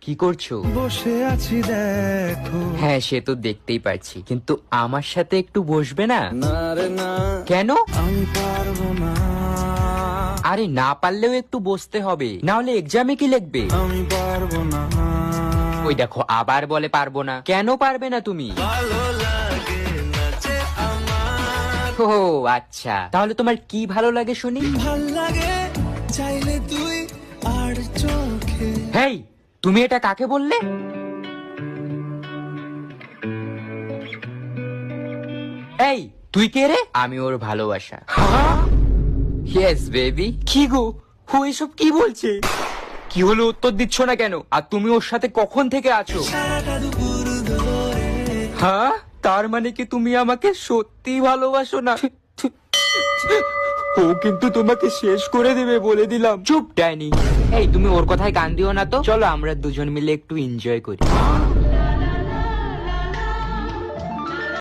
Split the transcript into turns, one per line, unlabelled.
কি করছো?
বসে আছি দেখো।
হ্যাঁ, সে তো দেখতেই পাচ্ছি, কিন্তু আমার সাথে একটু বসবে না?
না রে না,
কেন?
আমি পারবো না,
আরে না পারলেও একটু বসতে হবে, না হলে এক্সামে কি লিখবে?
আমি পারবো না।
ওই দেখো আবার বলে পারবো না। কেন পারবে না তুমি?
ভালো লাগে না যে আমার,
ও আচ্ছা, তাহলে তোমার কি ভালো লাগে শুনি?
ভাল লাগে চাইলে তুই আর চোখে।
হেই, তুমি এটা কাকে বললে? এই, তুই কে রে? আমি ওর ভালোবাসা। Yes baby. কি গো, ও এসব কি বলছে? কি হলো, উত্তর দিচ্ছ না কেন? আর তুমি ওর সাথে কখন থেকে আছো?
সারাটা দুপুর ধরে
হ্যাঁ, তার মানে কি তুমি আমাকে সত্যি ভালোবাসো না? ও কিন্তু তোমাকে শেষ করে দেবে বলে দিলাম। চুপ ডাইনি। এই, তুমি ওর কথায় কান দিও না তো। চলো আমরা দুজন মিলে একটু এনজয় করি।